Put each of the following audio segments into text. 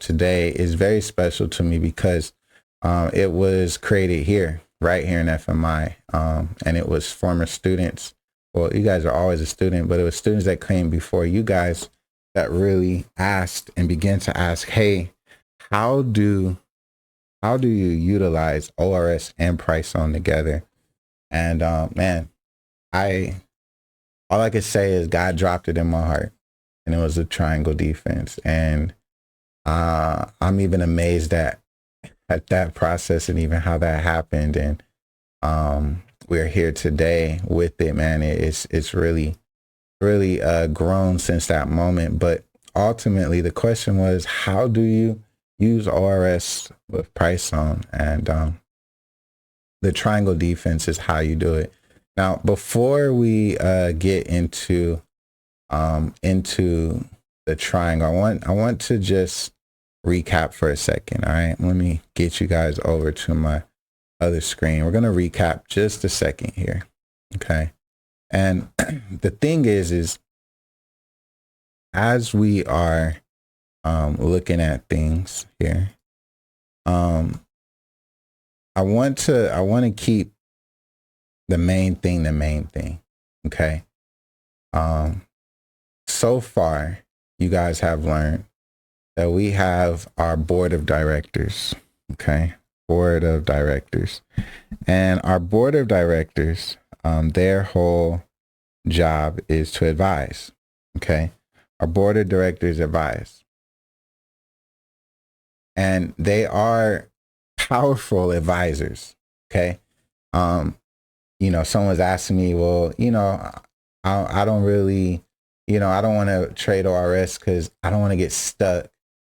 today is very special to me because it was created here, right here in FMI. And it was former students. Well, you guys are always a student, but it was students that came before you guys that really asked and began to ask, hey, how do you utilize ORS and price on together? And man, I all I could say is God dropped it in my heart, and it was a triangle defense. And I'm even amazed at that process and even how that happened. And we're here today with it, man. It's really grown since that moment. But ultimately, the question was, how do you use ORS with price on? And the triangle defense is how you do it. Now, before we get into the triangle, I want to just recap for a second. All right, let me get you guys over to my other screen. We're going to recap just a second here. Okay. And the thing is as we are looking at things here, I want to keep the main thing. Okay. So far, you guys have learned that we have our board of directors. Okay. Board of directors. And our board of directors, their whole job is to advise. Okay. Our board of directors advise. And they are powerful advisors. Okay. Someone's asking me, well, I don't really, I don't want to trade ORS because I don't want to get stuck,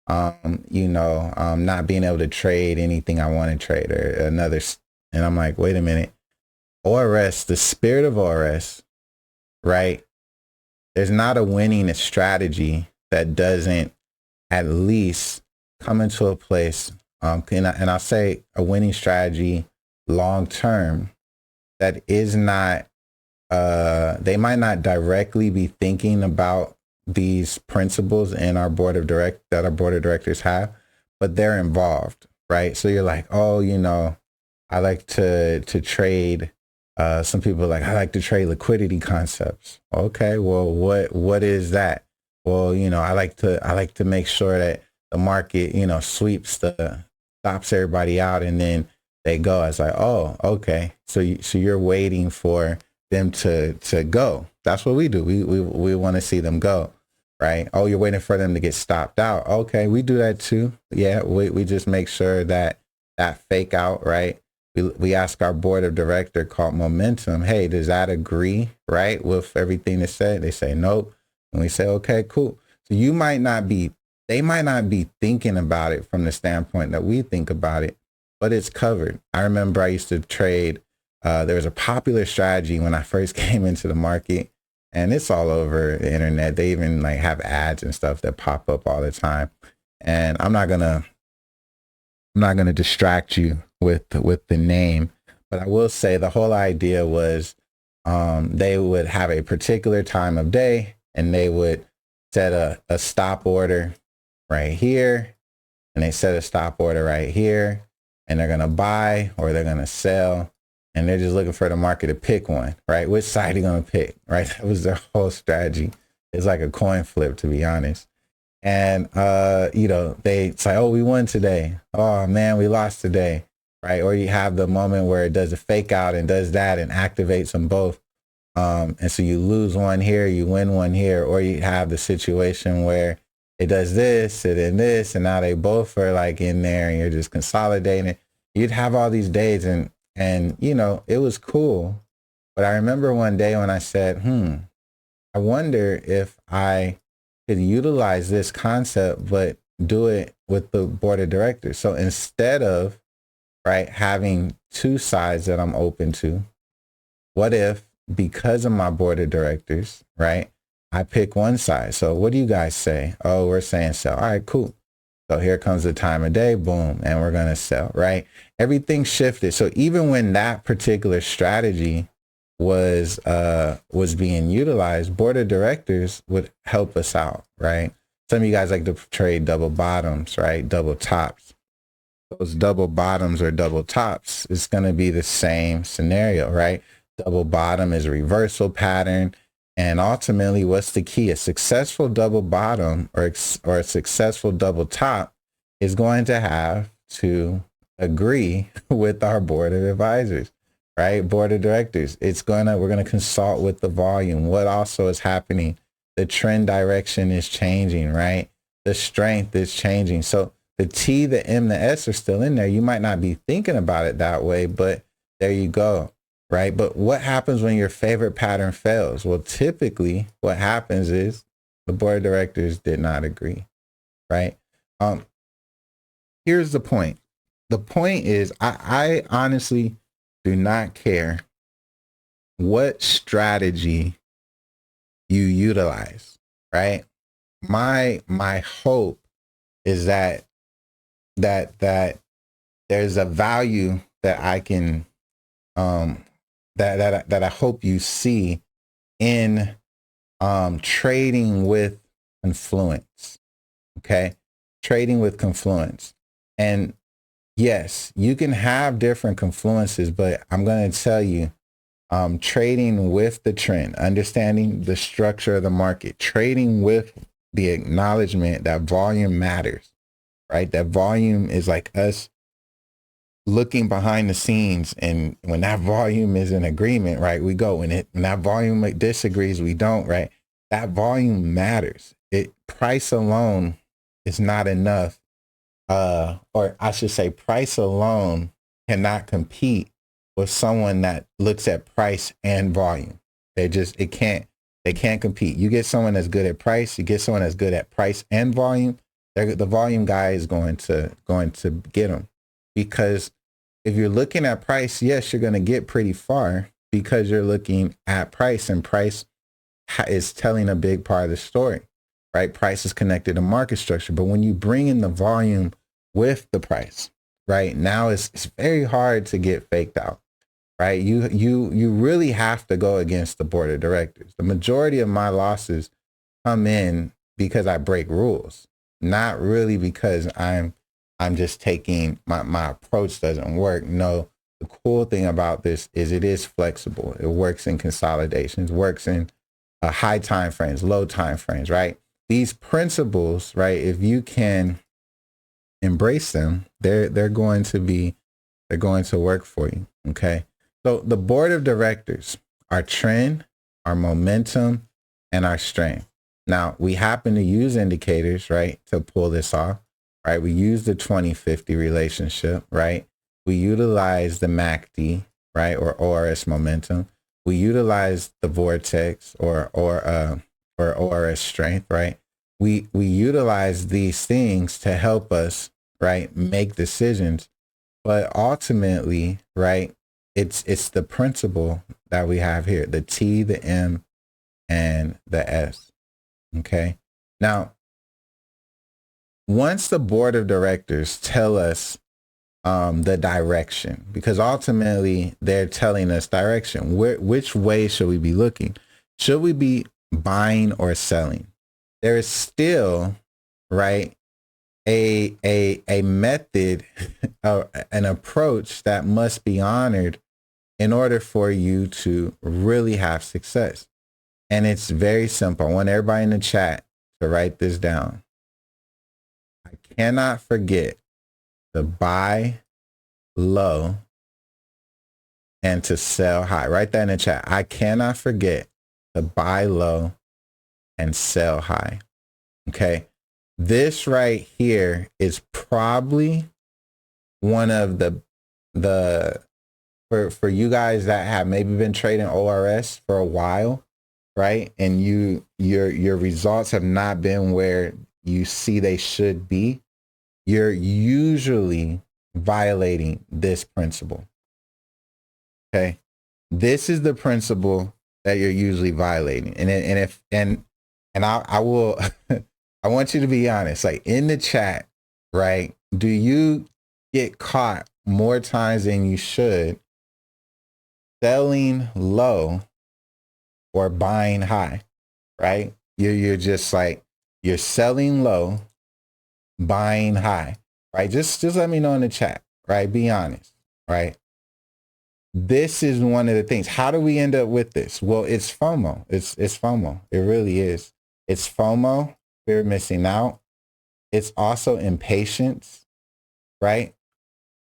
not being able to trade anything I want to trade or another. And I'm like, wait a minute, ORS, the spirit of ORS, right? There's not a winning strategy that doesn't at least come into a place, and I'll say a winning strategy long term that is not, they might not directly be thinking about these principles in our board of directors have, but they're involved, right? So you're like, oh, I like to trade. Some people are like, I like to trade liquidity concepts. Okay, well, what is that? Well, I like to make sure that the market, stops everybody out, and then they go. I was like, oh, okay. So you're waiting for them to go. That's what we do. We want to see them go, right? Oh, you're waiting for them to get stopped out. Okay, we do that too. Yeah, we just make sure that fake out, right? We ask our board of director called Momentum, hey, does that agree, right, with everything they said? They say nope. And we say, okay, cool. So they might not be thinking about it from the standpoint that we think about it, but it's covered. I remember I used to trade. There was a popular strategy when I first came into the market, and it's all over the internet. They even have ads and stuff that pop up all the time. And I'm not gonna distract you with the name, but I will say the whole idea was they would have a particular time of day, and they would set a stop order right here, and they set a stop order right here, and they're gonna buy or they're gonna sell, and they're just looking for the market to pick one, right? Which side are you gonna pick, right? That was their whole strategy. It's like a coin flip, to be honest. And they say, oh, we won today. Oh man, we lost today, right? Or you have the moment where it does a fake out and does that and activates them both. And so you lose one here, you win one here, or you have the situation where it does this and then this, and now they both are in there, and you're just consolidating. You'd have all these days, and it was cool. But I remember one day when I said, I wonder if I could utilize this concept, but do it with the board of directors. So instead of having two sides that I'm open to, what if, because of my board of directors, I pick one side? So what do you guys say? Oh, we're saying sell. All right, cool. So here comes the time of day, boom, and we're going to sell, right? Everything shifted. So even when that particular strategy was being utilized, board of directors would help us out, right? some of you guys like to trade double bottoms, right? Double tops. Those double bottoms or double tops, it's going to be the same scenario, right? Double bottom is a reversal pattern. And ultimately, what's the key? A successful double bottom or a successful double top is going to have to agree with our board of advisors, right? Board of directors. We're going to consult with the volume. What also is happening? The trend direction is changing, right? The strength is changing. So the T, the M, the S are still in there. You might not be thinking about it that way, but there you go, right? But what happens when your favorite pattern fails? Well, typically what happens is the board of directors did not agree, right? Here's the point. The point is I honestly do not care what strategy you utilize, right? My hope is that there's a value that I can that I hope you see in trading with confluence. Okay, trading with confluence. And yes, you can have different confluences, but I'm going to tell you, trading with the trend, understanding the structure of the market, trading with the acknowledgement that volume matters, right? That volume is like us looking behind the scenes. And when that volume is in agreement, right, we go. When that volume disagrees, we don't, right? That volume matters. Price alone is not enough. Or I should say price alone cannot compete with someone that looks at price and volume. They can't compete. You get someone that's good at price, you get someone that's good at price and volume, the volume guy is going to get them. Because if you're looking at price, yes, you're going to get pretty far because you're looking at price, and price is telling a big part of the story, right? Price is connected to market structure. But when you bring in the volume with the price, right, now it's very hard to get faked out, right? You really have to go against the board of directors. The majority of my losses come in because I break rules, not really because I'm just taking my approach doesn't work. No, the cool thing about this is it is flexible. It works in consolidations, works in high time frames, low time frames, right? These principles, right, if you can embrace them, they're going to work for you. Okay. So the board of directors, our trend, our momentum, and our strength. Now we happen to use indicators, right, to pull this off, right? We use the 20-50 relationship, right? We utilize the MACD, right, or ORS momentum. We utilize the vortex or ORS strength, right? We utilize these things to help us, right, make decisions. But ultimately, right, it's the principle that we have here, the T, the M, and the S. Okay. Now, once the board of directors tell us the direction, because ultimately they're telling us direction, which way should we be looking? Should we be buying or selling? There is still, right, a method, an approach that must be honored in order for you to really have success. And it's very simple. I want everybody in the chat to write this down. I cannot forget to buy low and to sell high. Write that in the chat. I cannot forget to buy low and sell high. Okay. This right here is probably one of the for you guys that have maybe been trading ORS for a while, right? And your results have not been where you see they should be. You're usually violating this principle. Okay. This is the principle that you're usually violating. And I will I want you to be honest, like in the chat, right? Do you get caught more times than you should selling low or buying high, right? You're just like, You're selling low, buying high, right? Just let me know in the chat, right? Be honest, right? This is one of the things. How do we end up with this? Well, it's FOMO. It's FOMO. It really is. It's FOMO, fear of missing out. It's also impatience, right?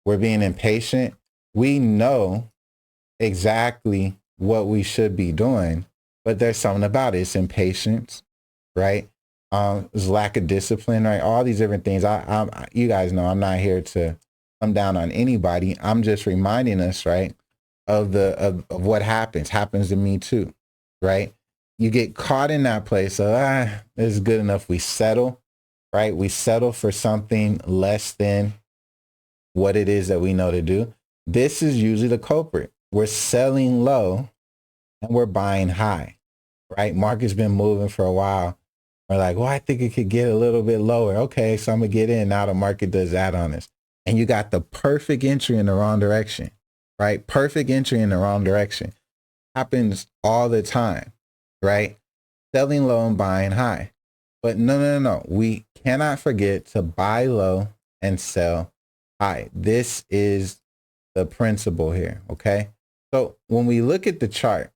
We're being impatient. We know exactly what we should be doing, but there's something about it. It's impatience, right? There's lack of discipline, right? All these different things. You guys know I'm not here to come down on anybody. I'm just reminding us, right, of what happens to me too, right? You get caught in that place of, this is good enough. We settle, right? We settle for something less than what it is that we know to do. This is usually the culprit. We're selling low and we're buying high, right? Market's been moving for a while. We're like, well, I think it could get a little bit lower. Okay, so I'm gonna get in. Now the market does that on us. And you got the perfect entry in the wrong direction, right? Perfect entry in the wrong direction. Happens all the time, right? Selling low and buying high. But no. We cannot forget to buy low and sell high. This is the principle here, okay? So when we look at the chart,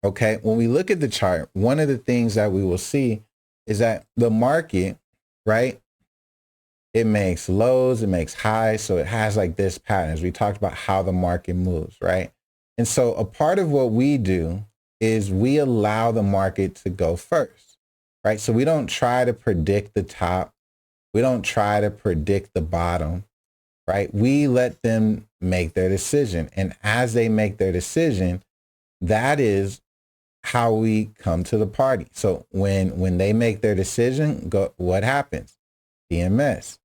okay, when we look at the chart, one of the things that we will see is that the market, right, it makes lows, it makes highs, so it has like this pattern. As we talked about how the market moves, right? And so a part of what we do is we allow the market to go first, right? So we don't try to predict the top. We don't try to predict the bottom, right? We let them make their decision. And as they make their decision, that is how we come to the party. So when they make their decision, what happens? TMS,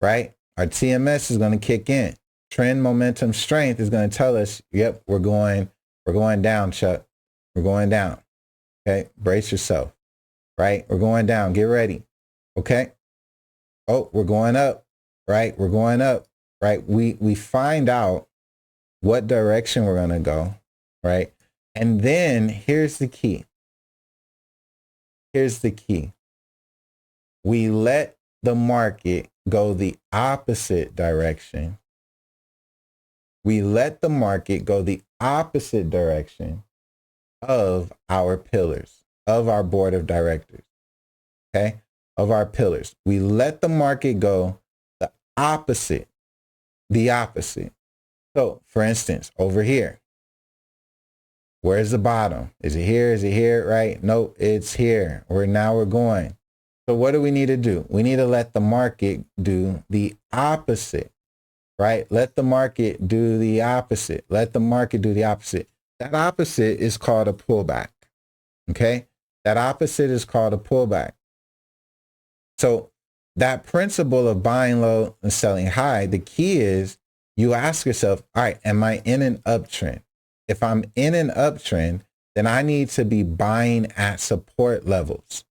right? Our TMS is going to kick in. Trend, momentum, strength is going to tell us, yep, we're going down, Chuck. We're going down. Okay, brace yourself, right? We're going down. Get ready. Okay. Oh, we're going up, right? We're going up, right? We find out what direction we're going to go, right? And then here's the key. Here's the key. We let the market go the opposite direction. We let the market go the opposite direction of our pillars, of our board of directors, okay? Of our pillars. We let the market go the opposite. So for instance, over here, where's the bottom? Is it here? Is it here? Right? Nope, it's here. We're going. So what do we need to do? We need to let the market do the opposite, right? Let the market do the opposite. Let the market do the opposite. That opposite is called a pullback, okay? That opposite is called a pullback. So that principle of buying low and selling high, the key is you ask yourself, all right, am I in an uptrend? If I'm in an uptrend, then I need to be buying at support levels,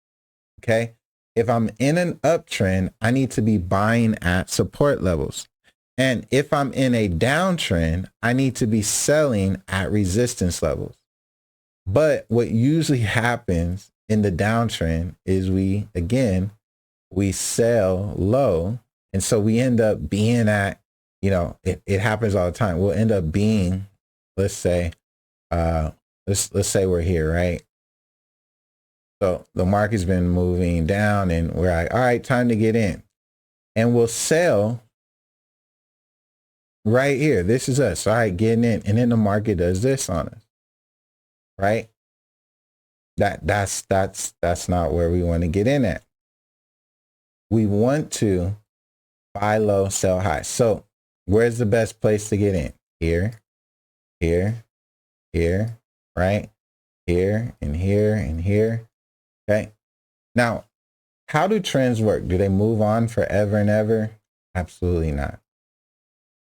okay? If I'm in an uptrend, I need to be buying at support levels. And if I'm in a downtrend, I need to be selling at resistance levels. But what usually happens in the downtrend is we sell low. And so we end up being at, it happens all the time. We'll end up being, let's say we're here, right? So the market's been moving down and we're like, all right, time to get in. And we'll sell right here. This is us. All right, getting in. And then the market does this on us, right? That's not where we want to get in at. We want to buy low, sell high. So where's the best place to get in? Here, right? Here and here and here. Okay. Now, how do trends work? Do they move on forever and ever? Absolutely not.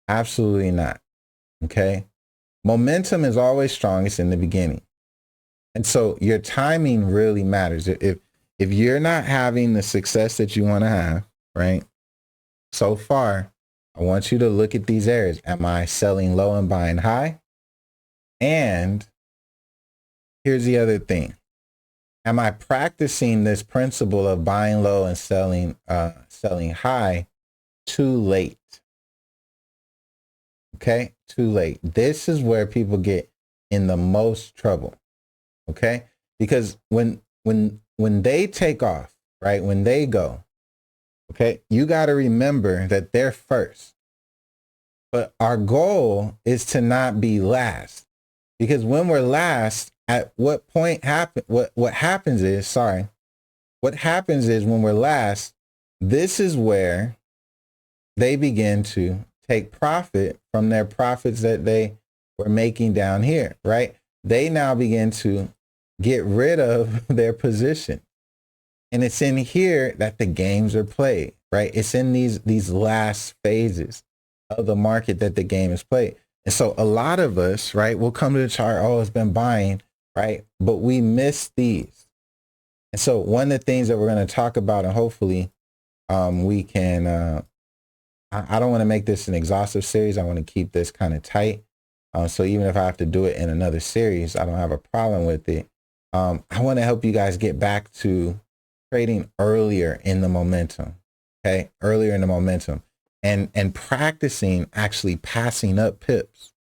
Absolutely not. Okay. Momentum is always strongest in the beginning. And so your timing really matters. If you're not having the success that you want to have, right? So far, I want you to look at these areas. Am I selling low and buying high? And here's the other thing. am I practicing this principle of buying low and selling high too late? Okay, too late. This is where people get in the most trouble. Okay, because when they take off, right? When they go, okay, you got to remember that they're first. But our goal is to not be last, because when we're last, at what point happen? What happens is, what happens is when we're last, this is where they begin to take profit from their profits that they were making down here, right? They now begin to get rid of their position. And it's in here that the games are played, right? It's in these last phases of the market that the game is played. And so a lot of us, right, will come to the chart, oh, it's been buying, right? But we miss these. And so one of the things that we're going to talk about, and hopefully we can, I don't want to make this an exhaustive series. I want to keep this kind of tight. So even if I have to do it in another series, I don't have a problem with it. I want to help you guys get back to trading earlier in the momentum, okay? Earlier in the momentum, and practicing actually passing up pips,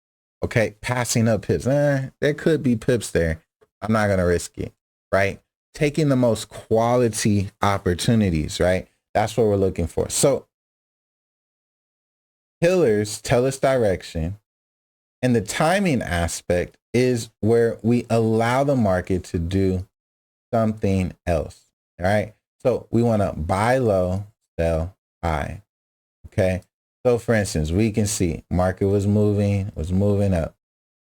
okay? Passing up pips. There could be pips there. I'm not going to risk it, right? Taking the most quality opportunities, right? That's what we're looking for. So pillars tell us direction, and the timing aspect is where we allow the market to do something else. All right. So we want to buy low, sell high. Okay. So for instance, we can see market was moving up.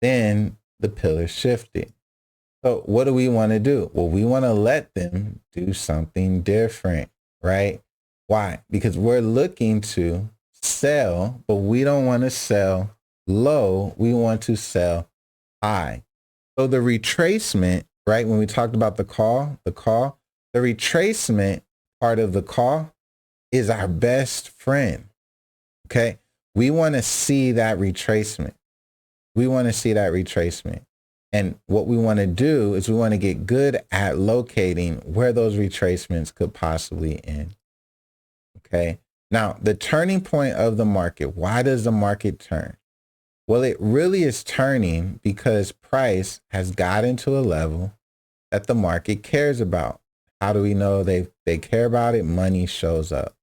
Then the pillars shifted. So what do we want to do? Well, we want to let them do something different, right? Why? Because we're looking to sell, but we don't want to sell low. We want to sell high. So the retracement, right? When we talked about the call, the retracement part of the call is our best friend. Okay. We want to see that retracement. And what we want to do is we want to get good at locating where those retracements could possibly end. Okay. Now, the turning point of the market, why does the market turn? Well, it really is turning because price has gotten to a level that the market cares about. How do we know they care about it? Money shows up.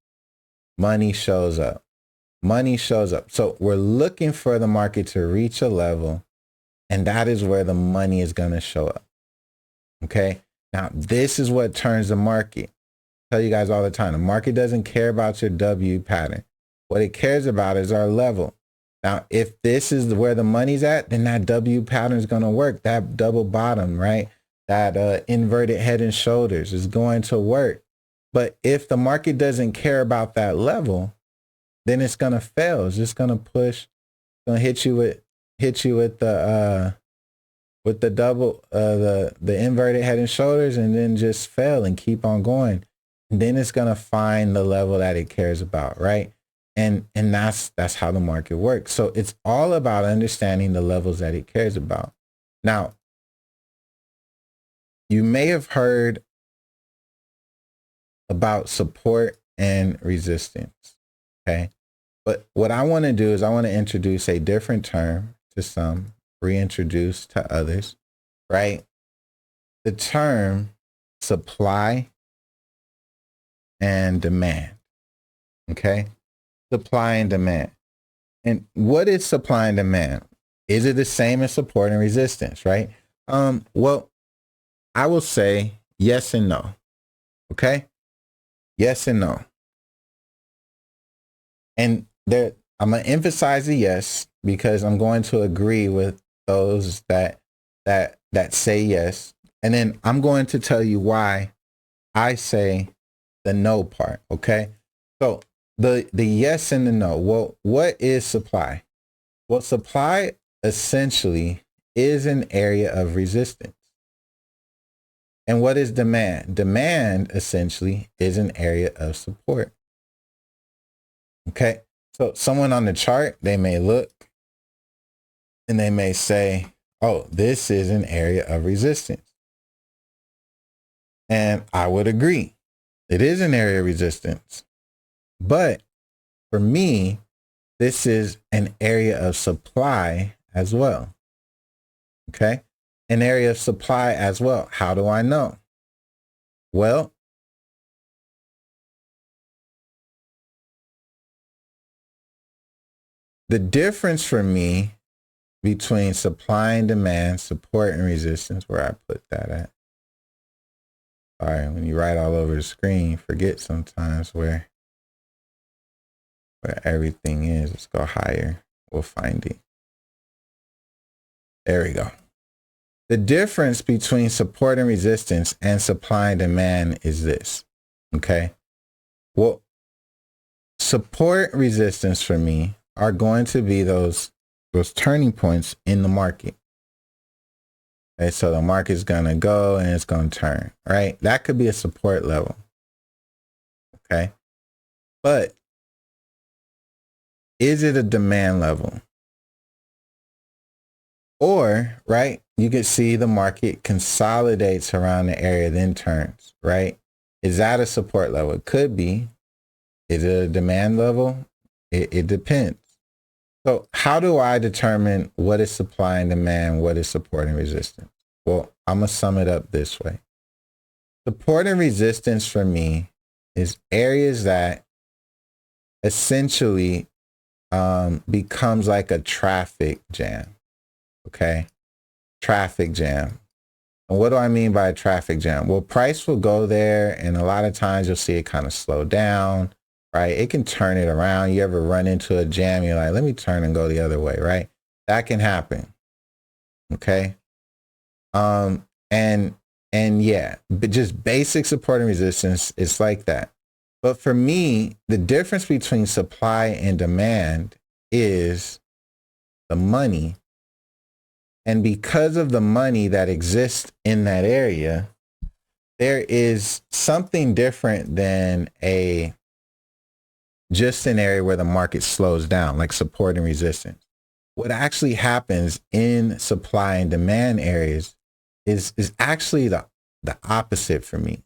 So we're looking for the market to reach a level, and that is where the money is going to show up. Okay. Now, this is what turns the market. I tell you guys all the time, the market doesn't care about your W pattern. What it cares about is our level. Now, if this is where the money's at, then that W pattern is going to work. That double bottom, right? That inverted head and shoulders is going to work. But if the market doesn't care about that level, then it's going to fail. It's just going to push, going to hit you with the double, the inverted head and shoulders, and then just fail and keep on going. And then it's going to find the level that it cares about, right? And that's how the market works. So it's all about understanding the levels that it cares about. Now, you may have heard about support and resistance, okay? But what I want to do is I want to introduce a different term to some, reintroduce to others, right? The term supply and demand, okay? Supply and demand. And what is supply and demand? Is it the same as support and resistance, right? Well, I will say yes and no. Okay? Yes and no. And there, I'm going to emphasize the yes because I'm going to agree with those that say yes. And then I'm going to tell you why I say the no part. Okay? So the yes and the no. Well, what is supply? Well, supply essentially is an area of resistance. And what is demand? Demand essentially is an area of support. Okay. So someone on the chart, they may look and they may say, oh, this is an area of resistance. And I would agree. It is an area of resistance. But for me, this is an area of supply as well. Okay. An area of supply as well. How do I know? Well, the difference for me between supply and demand, support and resistance, where I put that at. Sorry, when you write all over the screen, you forget sometimes where everything is. Let's go higher. We'll find it. There we go. The difference between support and resistance and supply and demand is this. Okay. Well, support resistance for me are going to be those turning points in the market. Okay, so the market's gonna go and it's gonna turn, right? That could be a support level. Okay. But is it a demand level? Or, right, you could see the market consolidates around the area, then turns, right? Is that a support level? It could be. Is it a demand level? It depends. So how do I determine what is supply and demand, what is support and resistance? Well, I'm going to sum it up this way. Support and resistance for me is areas that essentially becomes like a traffic jam. Okay. Traffic jam. And what do I mean by a traffic jam? Well, price will go there and a lot of times you'll see it kind of slow down, right? It can turn it around. You ever run into a jam, you're like, let me turn and go the other way, right? That can happen. Okay. And yeah, but just basic support and resistance, it's like that. But for me, the difference between supply and demand is the money. And because of the money that exists in that area, there is something different than just an area where the market slows down, like support and resistance. What actually happens in supply and demand areas is actually the opposite for me.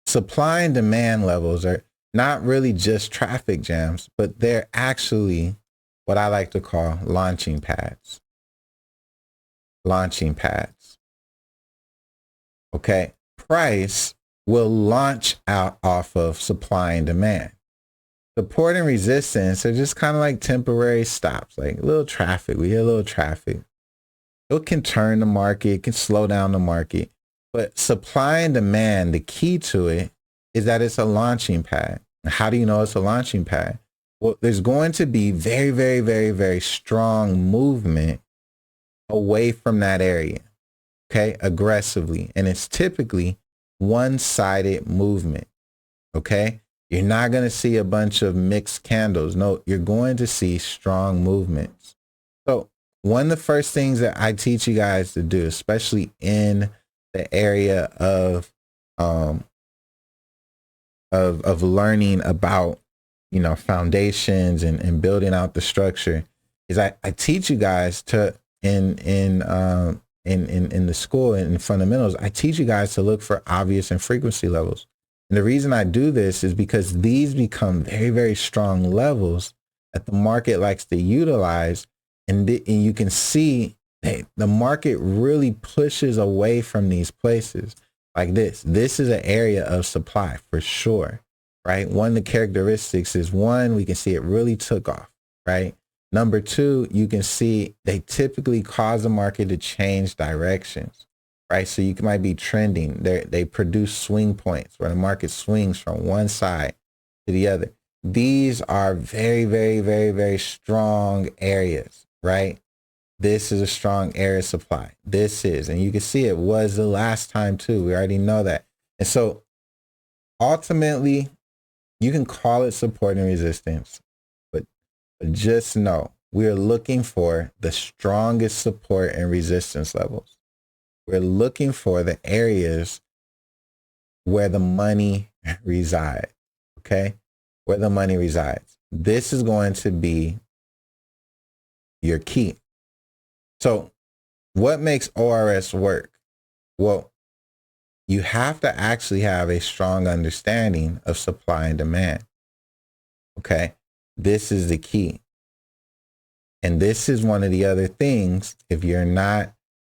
Supply and demand levels are not really just traffic jams, but they're actually what I like to call launching pads. Launching pads. Okay. Price will launch out off of supply and demand. Support and resistance are just kind of like temporary stops, like a little traffic. We hit a little traffic. It can turn the market, it can slow down the market. But supply and demand, the key to it is that it's a launching pad. How do you know it's a launching pad? Well, there's going to be very, very, very, very strong movement away from that area, okay, aggressively. And it's typically one-sided movement, okay? You're not going to see a bunch of mixed candles. No, you're going to see strong movements. So one of the first things that I teach you guys to do, especially in the area of learning about, you know, foundations and building out the structure, is I teach you guys to in the school in fundamentals, I teach you guys to look for obvious and frequency levels. And the reason I do this is because these become very, very strong levels that the market likes to utilize. And you can see the market really pushes away from these places like this. This is an area of supply for sure, right? One of the characteristics is, one, we can see it really took off, right? Number two, you can see they typically cause the market to change directions, right? So you might be trending. They produce swing points where the market swings from one side to the other. These are very, very, very, very strong areas, right? This is a strong area of supply. This is, and you can see it was the last time too. We already know that. And so ultimately, you can call it support and resistance, but just know we're looking for the strongest support and resistance levels. We're looking for the areas where the money resides, okay? Where the money resides. This is going to be your key. So what makes ORS work? Well, you have to actually have a strong understanding of supply and demand. Okay. This is the key. And this is one of the other things. If you're not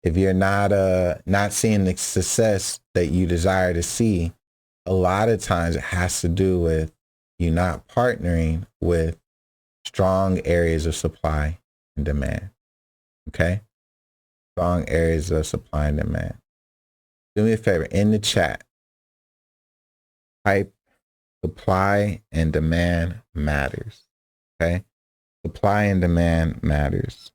seeing the success that you desire to see, a lot of times it has to do with you not partnering with strong areas of supply and demand. Okay. Strong areas of supply and demand. Do me a favor, in the chat, type supply and demand matters. Okay. Supply and demand matters.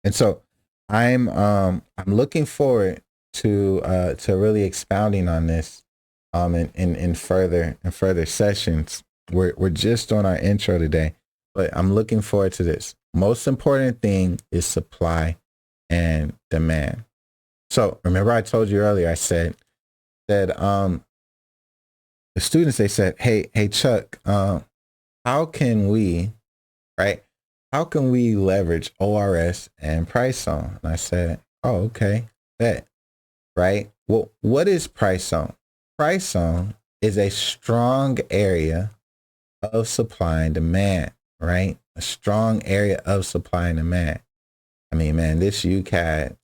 And so I'm looking forward to really expounding on this in further sessions. We're just on our intro today, but I'm looking forward to this. Most important thing is supply and demand. So remember I told you earlier, I said the students, they said, hey Chuck, how can we leverage ORS and price zone? And I said, oh, okay, bet. Right. Well, what is price zone? Price zone is a strong area of supply and demand, right? A strong area of supply and demand. I mean, man, this UCAD,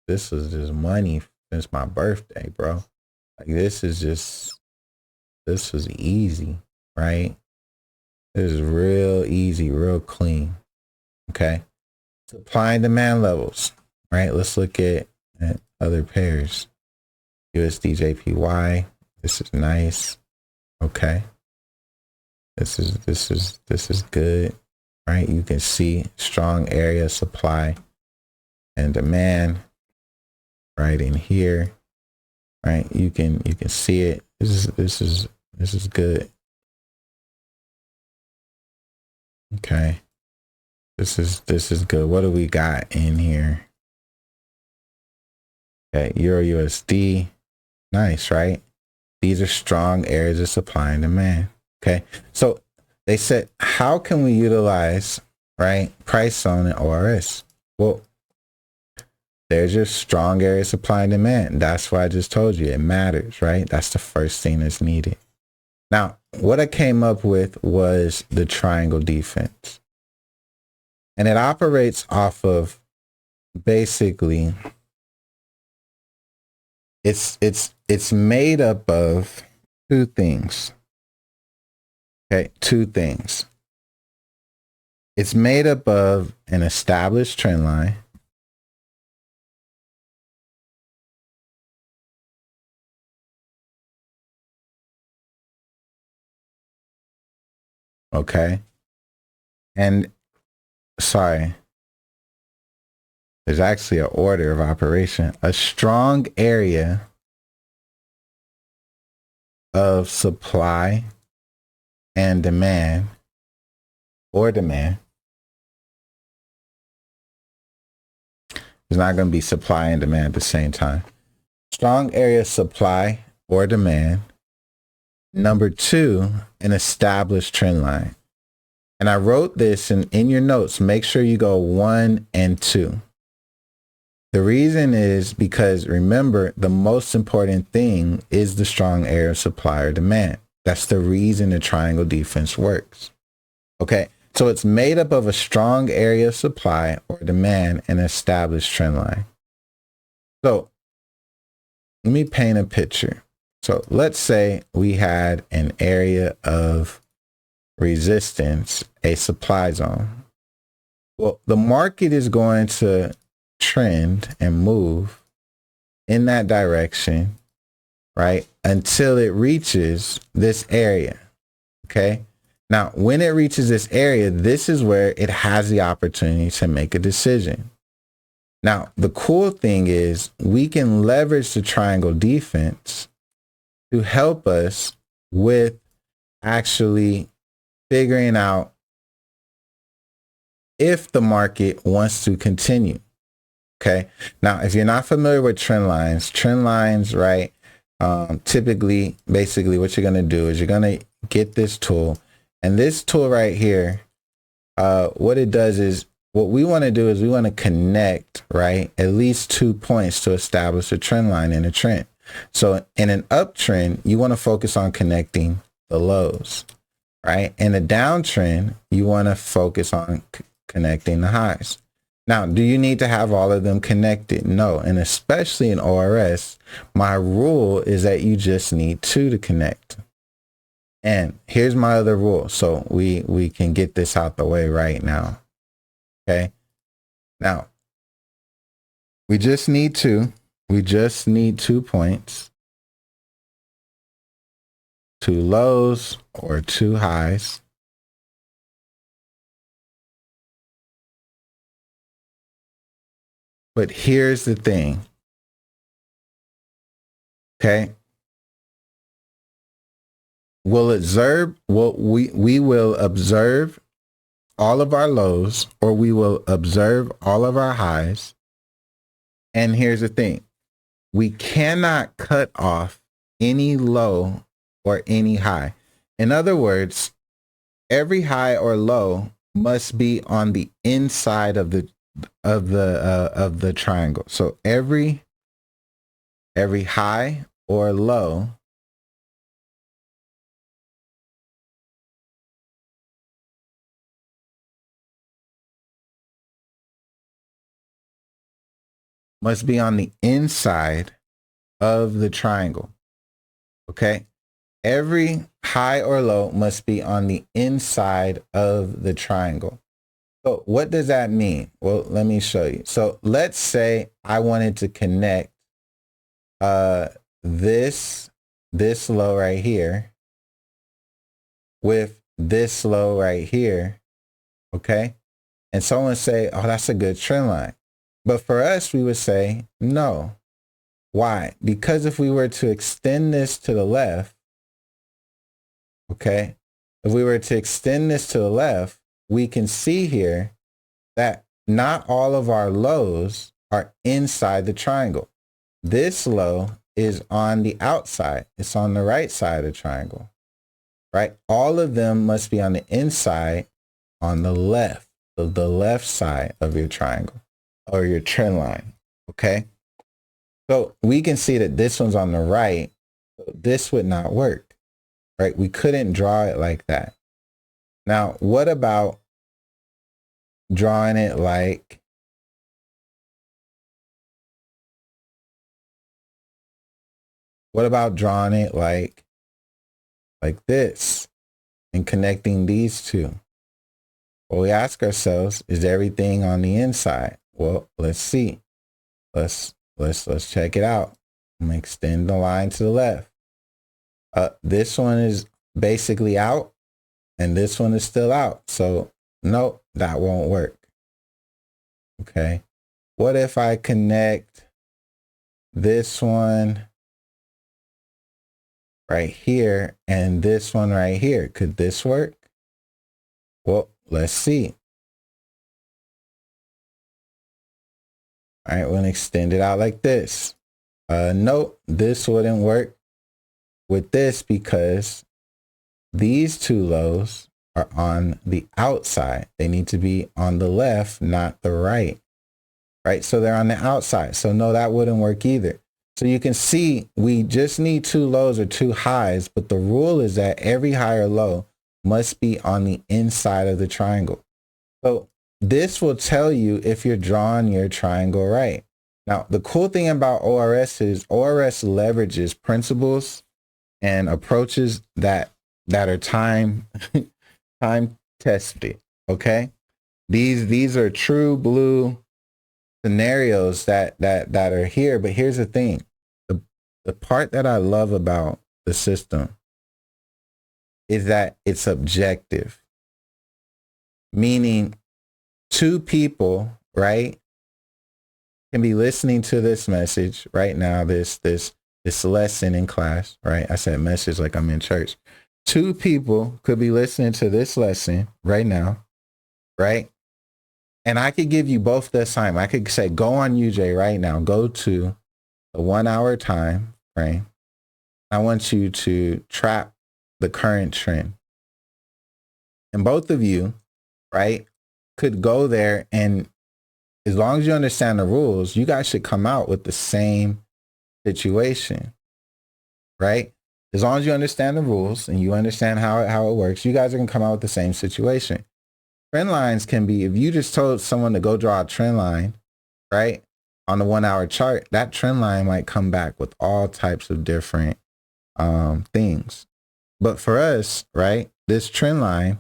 this was just money since my birthday, bro. Like this was easy, right? It was real easy, real clean. Okay. Supply and demand levels, right? Let's look at other pairs. USD JPY. This is nice. Okay. This is good, right? You can see strong area of supply and demand right in here, right? You can see it. This is good. Okay. This is good. What do we got in here? Okay, Euro USD. Nice, right? These are strong areas of supply and demand. Okay. So they said, how can we utilize, right, price zone and ORS? Well, there's your strong area of supply and demand. That's why I just told you it matters, right? That's the first thing that's needed. Now, what I came up with was the triangle defense. And it operates off of basically, it's made up of two things. Okay, two things. It's made up of an established trend line. Okay. And sorry, there's actually an order of operation. A strong area of supply and demand, or demand. There's not going to be supply and demand at the same time. Strong area of supply or demand. Number two, an established trend line. And I wrote this in your notes. Make sure you go 1 and 2. The reason is because, remember, the most important thing is the strong area of supply or demand. That's the reason the triangle defense works. Okay, so it's made up of a strong area of supply or demand and an established trend line. So let me paint a picture. So let's say we had an area of resistance, a supply zone. Well, the market is going to trend and move in that direction, right, until it reaches this area. Okay. Now, when it reaches this area, this is where it has the opportunity to make a decision. Now, the cool thing is we can leverage the triangle defense to help us with actually figuring out if the market wants to continue. Okay. Now, if you're not familiar with trend lines, right? Typically, basically what you're going to do is you're going to get this tool, and this tool right here, what it does is, what we want to do is we want to connect, right, at least 2 points to establish a trend line in a trend. So in an uptrend, you want to focus on connecting the lows, right? In a downtrend, you want to focus on connecting the highs. Now, do you need to have all of them connected? No. And especially in ORS, my rule is that you just need two to connect. And here's my other rule. So we can get this out the way right now. Okay. Now, we just need two. We just need 2 points, 2 lows or 2 highs. But here's the thing. Okay. We will observe all of our lows, or we will observe all of our highs. And here's the thing. We cannot cut off any low or any high. In other words, every high or low must be on the inside of the triangle. So every high or low must be on the inside of the triangle. Okay? Every high or low must be on the inside of the triangle. So what does that mean? Well, let me show you. So let's say I wanted to connect this low right here with this low right here. Okay? And someone say, oh, that's a good trend line. But for us, we would say no. Why? Because if we were to extend this to the left, okay, if we were to extend this to the left, we can see here that not all of our lows are inside the triangle. This low is on the outside. It's on the right side of the triangle, right? All of them must be on the inside, on the left, of the left side of your triangle or your trend line, okay? So we can see that this one's on the right. This would not work, right? We couldn't draw it like that. Now, what about drawing it like this and connecting these two? Well, we ask ourselves, is everything on the inside? Well, let's see. Let's check it out. I'm gonna extend the line to the left. This one is basically out and this one is still out. So no, that won't work. Okay. What if I connect this one right here and this one right here? Could this work? Well, let's see. All right, we're gonna extend it out like this. Nope, this wouldn't work with this because these two lows are on the outside. They need to be on the left, not the right. Right, so they're on the outside. So no, that wouldn't work either. So you can see we just need 2 lows or 2 highs, but the rule is that every high or low must be on the inside of the triangle. So this will tell you if you're drawing your triangle right. Now, the cool thing about ORS is ORS leverages principles and approaches that are time tested. Okay, these are true blue scenarios that are here. But here's the thing: the part that I love about the system is that it's objective, meaning 2 people, right, can be listening to this message right now, this lesson in class, right? I said message like I'm in church. 2 people could be listening to this lesson right now, right? And I could give you both the assignment. I could say, go on UJ right now, go to the 1 hour time frame. I want you to trap the current trend. And both of you, right, could go there, and as long as you understand the rules, you guys should come out with the same situation. right? As long as you understand the rules and you understand how it works, you guys are going to come out with the same situation. Trend lines can be, if you just told someone to go draw a trend line, right, on the 1 hour chart, that trend line might come back with all types of different things. But for us, right, this trend line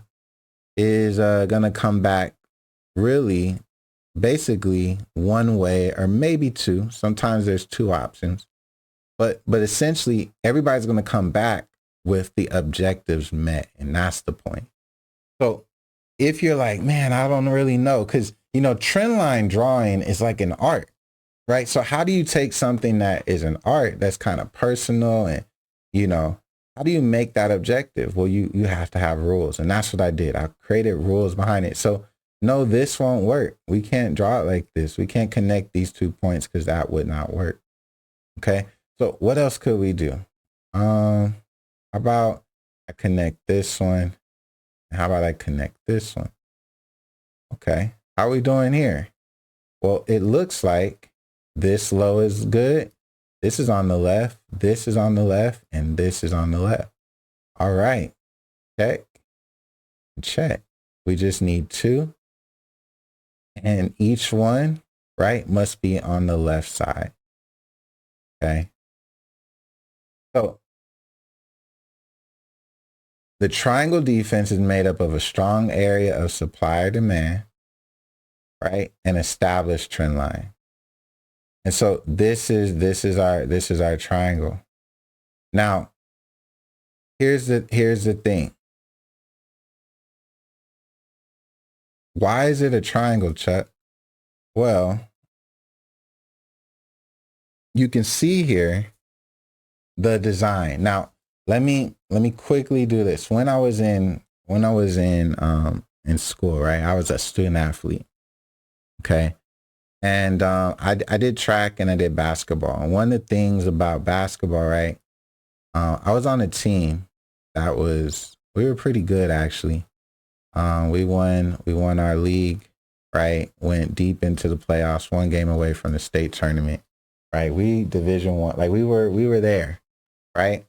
is going to come back really basically one way or maybe two. Sometimes there's two options. But essentially, everybody's going to come back with the objectives met. And that's the point. So if you're like, man, I don't really know, because, you know, trend line drawing is like an art, right? So how do you take something that is an art that's kind of personal and, you know, how do you make that objective? Well, you have to have rules. And that's what I did. I created rules behind it. So no, this won't work. We can't draw it like this. We can't connect these 2 points because that would not work. Okay. So what else could we do? How about I connect this one? How about I connect this one? Okay. How are we doing here? Well, it looks like this low is good. This is on the left. This is on the left. And this is on the left. All right. Check. Check. We just need 2. And each one, right, must be on the left side. Okay. So the triangle defense is made up of a strong area of supply or demand, right, and established trend line. And so this is our triangle. Now, here's the thing. Why is it a triangle, Chuck? Well, you can see here the design. Now, let me quickly do this. When I was in school, right? I was a student athlete. Okay. And I did track and I did basketball. And one of the things about basketball, right? I was on a team that we were pretty good actually. We won our league, right? Went deep into the playoffs, 1 game away from the state tournament, right? We Division 1, like we were there, right?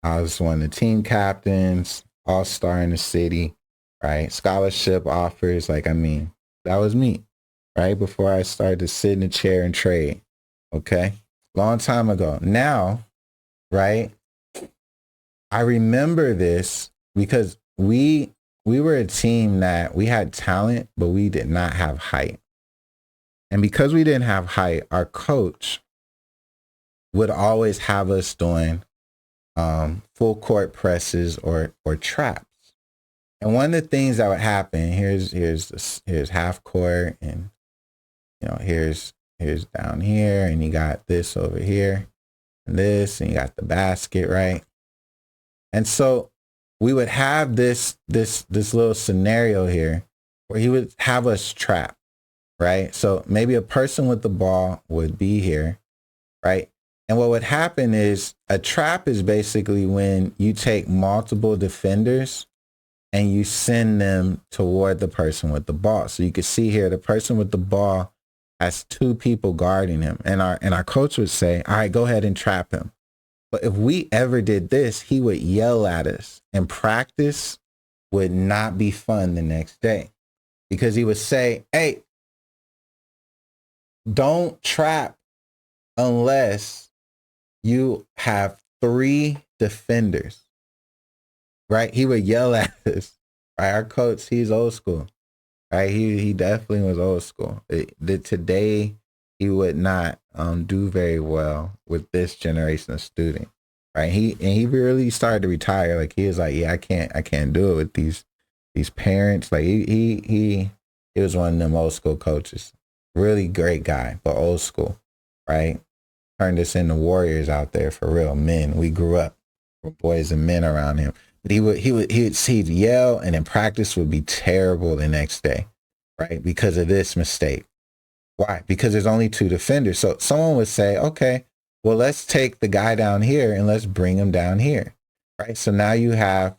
I was one of the team captains, all-star in the city, right? Scholarship offers, like, I mean, that was me, right? Before I started to sit in a chair and trade, okay? Long time ago. Now, right? I remember this because we were a team that we had talent, but we did not have height. And because we didn't have height, our coach would always have us doing full court presses or traps. And one of the things that would happen, here's half court, and you know, here's down here, and you got this over here, and this, and you got the basket, right? And so we would have this little scenario here where he would have us trap, right? So maybe a person with the ball would be here, right? And what would happen is a trap is basically when you take multiple defenders and you send them toward the person with the ball. So you can see here, the person with the ball has 2 people guarding him. And our coach would say, all right, go ahead and trap him. But if we ever did this, he would yell at us, and practice would not be fun the next day because he would say, hey, don't trap unless you have 3 defenders, right? He would yell at us, right? Our coach, he's old school, right? He definitely was old school. Today, he would not do very well with this generation of student, right? He really started to retire. Like he was like, yeah, I can't do it with these parents. Like he was one of them old school coaches. Really great guy, but old school, right? Turned us into warriors out there for real, men. We grew up with boys and men around him. But he'd yell, and in practice would be terrible the next day, right? Because of this mistake. Why? Because there's only 2 defenders. So someone would say, okay, well, let's take the guy down here and let's bring him down here, right? So now you have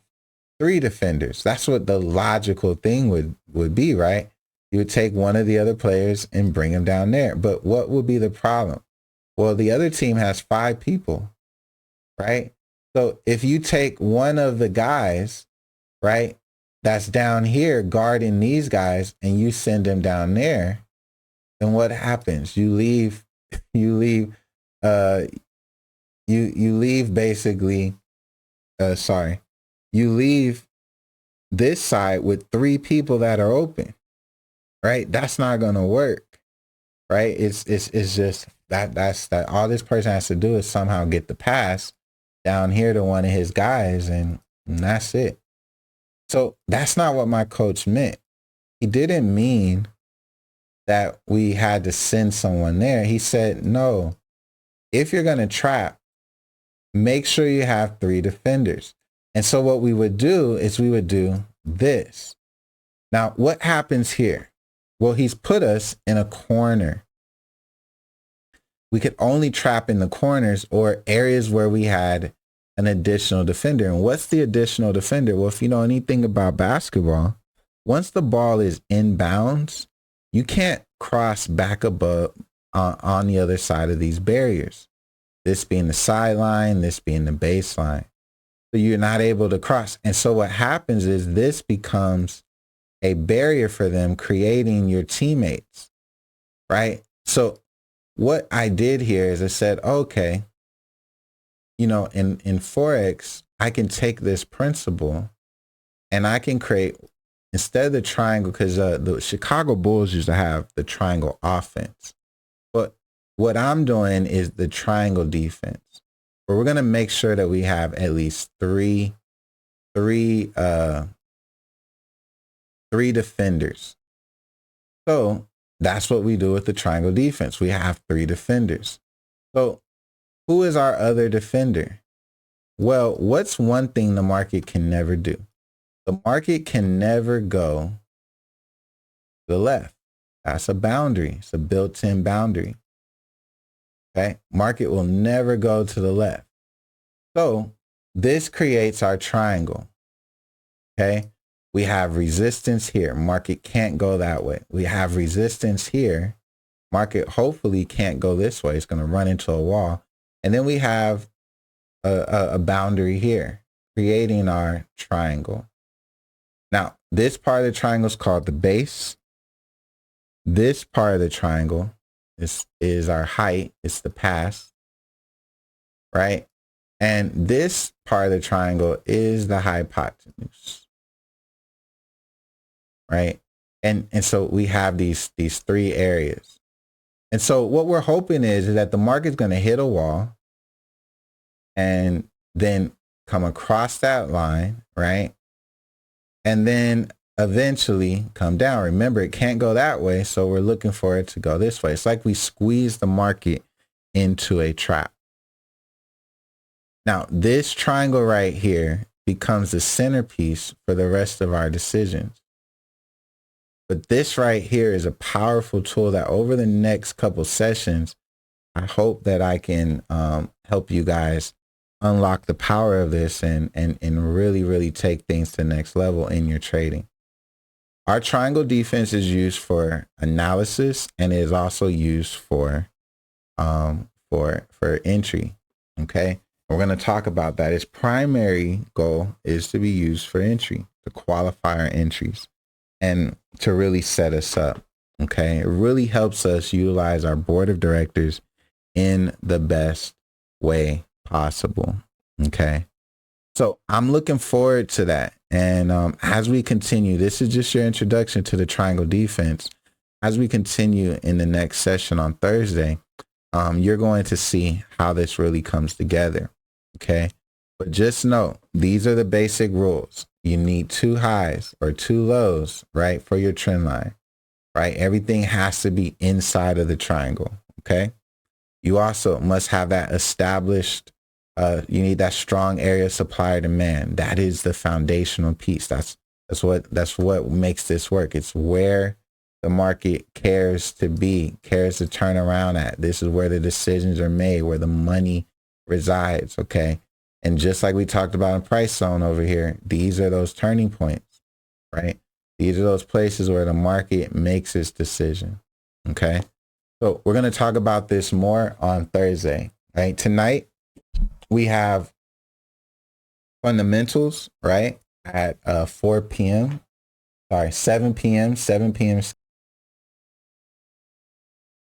3 defenders. That's what the logical thing would be, right? You would take one of the other players and bring him down there. But what would be the problem? Well, the other team has 5 people, right? So if you take one of the guys, right, that's down here guarding these guys and you send them down there, then what happens? You leave, you leave, uh, you leave basically, you leave this side with 3 people that are open, right? That's not going to work, right? It's just that's all this person has to do is somehow get the pass down here to one of his guys, and that's it. So that's not what my coach meant. He didn't mean that we had to send someone there. He said, no, if you're going to trap, make sure you have 3 defenders. And so what we would do is we would do this. Now, what happens here? Well, he's put us in a corner. We could only trap in the corners or areas where we had an additional defender. And what's the additional defender? Well, if you know anything about basketball, once the ball is inbounds, you can't cross back above on the other side of these barriers. This being the sideline, this being the baseline. So you're not able to cross. And so what happens is this becomes a barrier for them, creating your teammates, right? So what I did here is I said, okay, you know, in Forex, I can take this principle and I can create, instead of the triangle, because the Chicago Bulls used to have the triangle offense. But what I'm doing is the triangle defense, where we're going to make sure that we have at least three defenders. So that's what we do with the triangle defense. We have 3 defenders. So who is our other defender? Well, what's one thing the market can never do? The market can never go to the left. That's a boundary. It's a built-in boundary. Okay. Market will never go to the left. So this creates our triangle. Okay. We have resistance here. Market can't go that way. We have resistance here. Market hopefully can't go this way. It's going to run into a wall. And then we have a boundary here, creating our triangle. Now, this part of the triangle is called the base. This part of the triangle is our height. It's the pass, right? And this part of the triangle is the hypotenuse, right? And so we have these 3 areas. And so what we're hoping is that the market's going to hit a wall and then come across that line, right? And then eventually come down. Remember, it can't go that way, so we're looking for it to go this way. It's like we squeeze the market into a trap. Now, this triangle right here becomes the centerpiece for the rest of our decisions. But this right here is a powerful tool that over the next couple sessions, I hope that I can help you guys unlock the power of this and really, really take things to the next level in your trading. Our triangle defense is used for analysis, and it is also used for entry. Okay, we're going to talk about that. Its primary goal is to be used for entry, to qualify our entries, and to really set us up. Okay, it really helps us utilize our board of directors in the best way possible. Okay, so I'm looking forward to that. And as we continue, this is just your introduction to the triangle defense. As we continue in the next session on Thursday, you're going to see how this really comes together. Okay, but just know these are the basic rules. You need 2 highs or 2 lows, right, for your trend line, right? Everything has to be inside of the triangle. Okay, you also must have that established. You need that strong area of supply or demand. That is the foundational piece. That's what makes this work. It's where the market cares to be, cares to turn around at. This is where the decisions are made, where the money resides. Okay. And just like we talked about in price zone over here, these are those turning points, right? These are those places where the market makes its decision. Okay. So we're going to talk about this more on Thursday, right? Tonight, we have fundamentals, right? At 4 p.m. Sorry, 7 p.m. 7 p.m.